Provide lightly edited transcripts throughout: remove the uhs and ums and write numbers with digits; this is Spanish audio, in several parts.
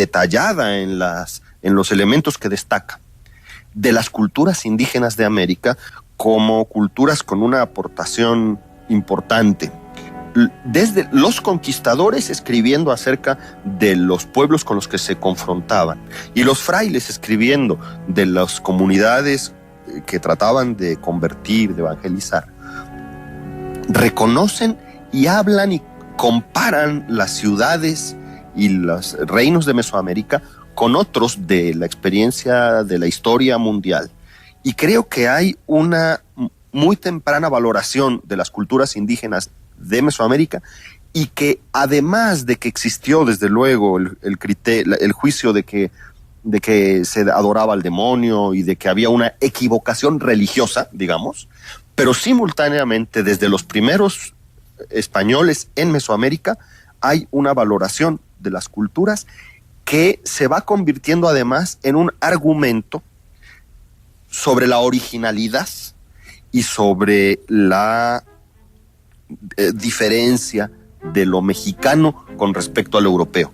detallada en los elementos que destaca de las culturas indígenas de América como culturas con una aportación importante. Desde los conquistadores escribiendo acerca de los pueblos con los que se confrontaban y los frailes escribiendo de las comunidades que trataban de convertir, de evangelizar, reconocen y hablan y comparan las ciudades y los reinos de Mesoamérica con otros de la experiencia de la historia mundial. Y creo que hay una muy temprana valoración de las culturas indígenas de Mesoamérica y que además de que existió desde luego el juicio de que se adoraba al demonio y de que había una equivocación religiosa, digamos, pero simultáneamente desde los primeros españoles en Mesoamérica hay una valoración de las culturas que se va convirtiendo además en un argumento sobre la originalidad y sobre la diferencia de lo mexicano con respecto al europeo.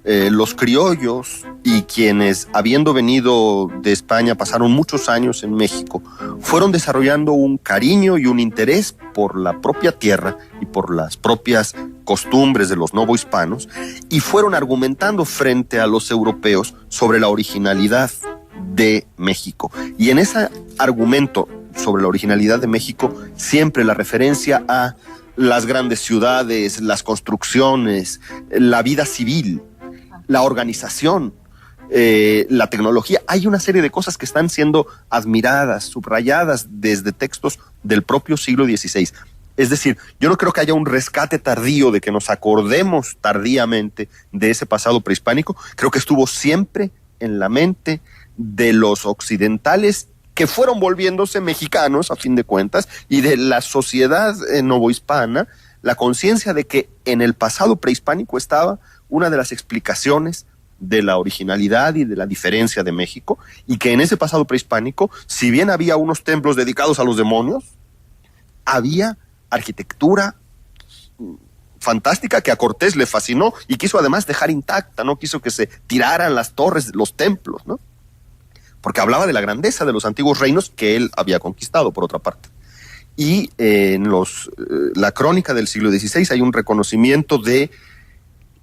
Los criollos y quienes, habiendo venido de España, pasaron muchos años en México, fueron desarrollando un cariño y un interés por la propia tierra y por las propias costumbres de los novohispanos, y fueron argumentando frente a los europeos sobre la originalidad de México. Y en ese argumento sobre la originalidad de México, siempre la referencia a las grandes ciudades, las construcciones, la vida civil, la organización, la tecnología. Hay una serie de cosas que están siendo admiradas, subrayadas desde textos del propio siglo XVI. Es decir, yo no creo que haya un rescate tardío de que nos acordemos tardíamente de ese pasado prehispánico. Creo que estuvo siempre en la mente de los occidentales que fueron volviéndose mexicanos a fin de cuentas, y de la sociedad novohispana, la conciencia de que en el pasado prehispánico estaba una de las explicaciones de la originalidad y de la diferencia de México, y que en ese pasado prehispánico, si bien había unos templos dedicados a los demonios, había arquitectura fantástica que a Cortés le fascinó y quiso además dejar intacta, no quiso que se tiraran las torres, los templos, ¿no? Porque hablaba de la grandeza de los antiguos reinos que él había conquistado, por otra parte. Y en la crónica del siglo XVI hay un reconocimiento de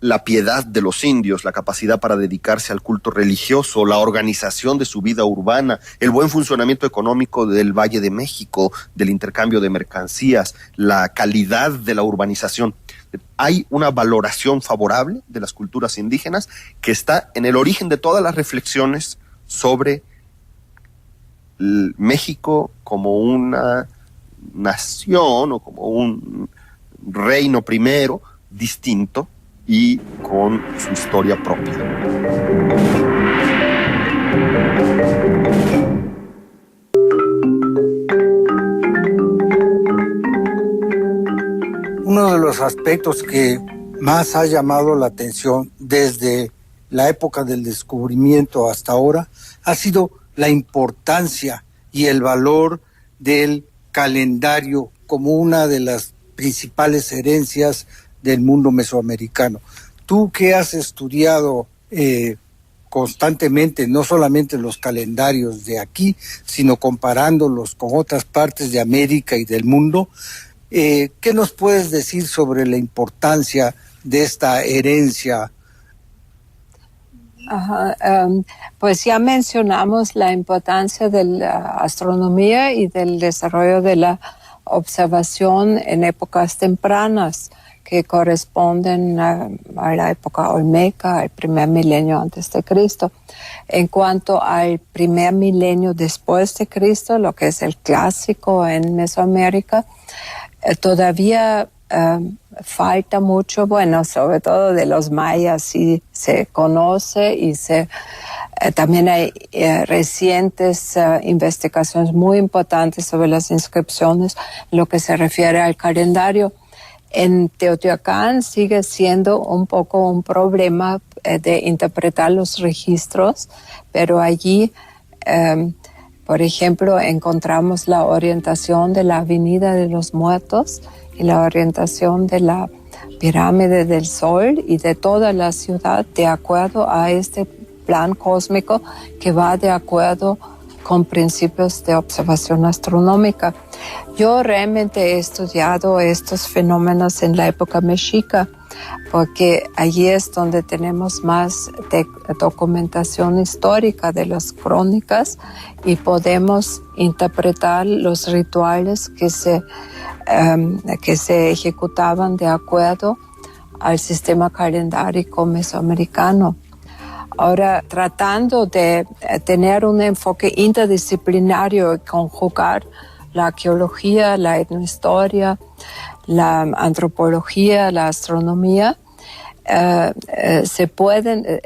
la piedad de los indios, la capacidad para dedicarse al culto religioso, la organización de su vida urbana, el buen funcionamiento económico del Valle de México, del intercambio de mercancías, la calidad de la urbanización. Hay una valoración favorable de las culturas indígenas que está en el origen de todas las reflexiones sobre México como una nación o como un reino primero, distinto y con su historia propia. Uno de los aspectos que más ha llamado la atención desde la época del descubrimiento hasta ahora ha sido la importancia y el valor del calendario como una de las principales herencias del mundo mesoamericano. Tú que has estudiado constantemente, no solamente los calendarios de aquí, sino comparándolos con otras partes de América y del mundo, ¿qué nos puedes decir sobre la importancia de esta herencia? Pues ya mencionamos la importancia de la astronomía y del desarrollo de la observación en épocas tempranas que corresponden a la época olmeca, al primer milenio antes de Cristo. En cuanto al primer milenio después de Cristo, lo que es el clásico en Mesoamérica, todavía falta mucho, bueno, sobre todo de los mayas sí se conoce y también hay recientes investigaciones muy importantes sobre las inscripciones en lo que se refiere al calendario. En Teotihuacán sigue siendo un poco un problema de interpretar los registros, pero allí, por ejemplo, encontramos la orientación de la Avenida de los Muertos y la orientación de la pirámide del Sol y de toda la ciudad de acuerdo a este plan cósmico que va de acuerdo con principios de observación astronómica. Yo realmente he estudiado estos fenómenos en la época mexica, porque allí es donde tenemos más documentación histórica de las crónicas y podemos interpretar los rituales que se ejecutaban de acuerdo al sistema calendárico mesoamericano. Ahora, tratando de tener un enfoque interdisciplinario y conjugar la arqueología, la etnohistoria, la antropología, la astronomía,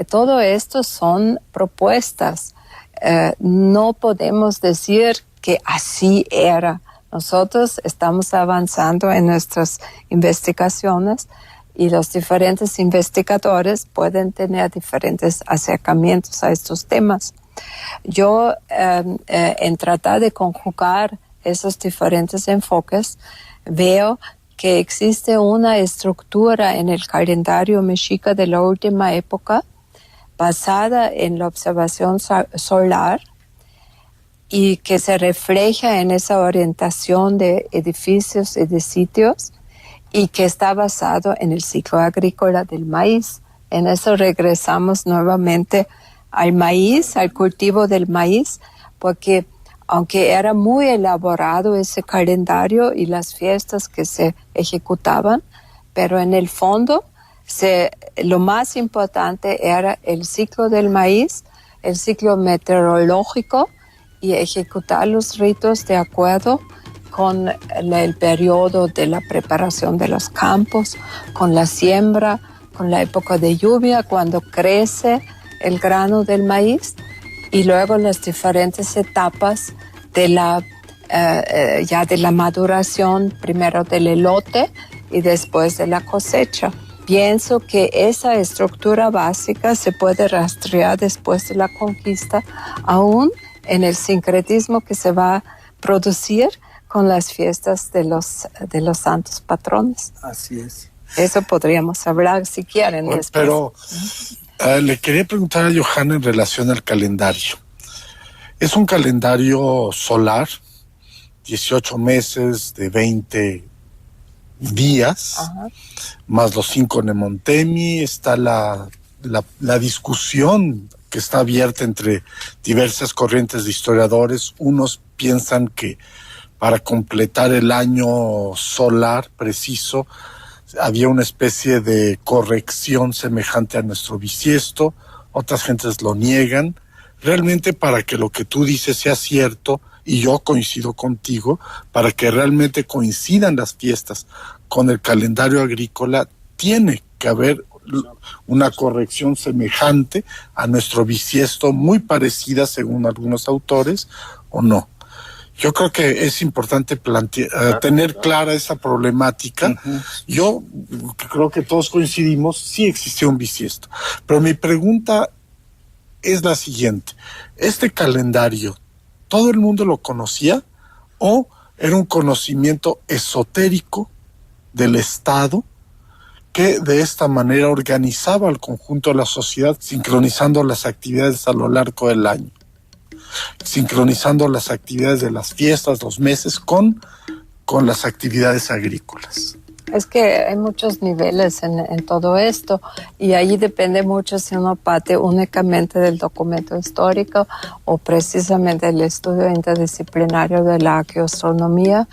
todo esto son propuestas. No podemos decir que así era. Nosotros estamos avanzando en nuestras investigaciones y los diferentes investigadores pueden tener diferentes acercamientos a estos temas. Yo, en tratar de conjugar esos diferentes enfoques, veo que existe una estructura en el calendario mexica de la última época basada en la observación solar y que se refleja en esa orientación de edificios y de sitios y que está basado en el ciclo agrícola del maíz. En eso regresamos nuevamente al maíz, al cultivo del maíz, porque aunque era muy elaborado ese calendario y las fiestas que se ejecutaban, pero en el fondo lo más importante era el ciclo del maíz, el ciclo meteorológico y ejecutar los ritos de acuerdo con el periodo de la preparación de los campos, con la siembra, con la época de lluvia, cuando crece el grano del maíz, y luego las diferentes etapas de la maduración, primero del elote y después de la cosecha. Pienso que esa estructura básica se puede rastrear después de la conquista, aún en el sincretismo que se va a producir con las fiestas de los santos patrones. Así es. Eso podríamos hablar si quieren. Bueno, pero le quería preguntar a Johanna en relación al calendario. Es un calendario solar, 18 meses de 20 días, ajá, más los 5 Nemontemi. Está la discusión que está abierta entre diversas corrientes de historiadores. Unos piensan que para completar el año solar preciso había una especie de corrección semejante a nuestro bisiesto. Otras gentes lo niegan. Realmente, para que lo que tú dices sea cierto, y yo coincido contigo, para que realmente coincidan las fiestas con el calendario agrícola, tiene que haber una corrección semejante a nuestro bisiesto, muy parecida según algunos autores, ¿o no? Yo creo que es importante tener clara esa problemática. Uh-huh. Yo creo que todos coincidimos, sí existió un bisiesto. Pero mi pregunta es la siguiente: ¿este calendario todo el mundo lo conocía o era un conocimiento esotérico del Estado que de esta manera organizaba al conjunto de la sociedad, sincronizando las actividades a lo largo del año, sincronizando las actividades de las fiestas, los meses con las actividades agrícolas? Es que hay muchos niveles en todo esto, y ahí depende mucho si uno parte únicamente del documento histórico o precisamente del estudio interdisciplinario de la arqueoastronomía,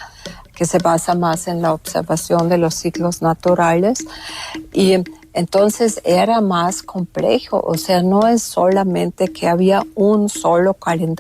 que se basa más en la observación de los ciclos naturales. Y entonces era más complejo, o sea, no es solamente que había un solo calendario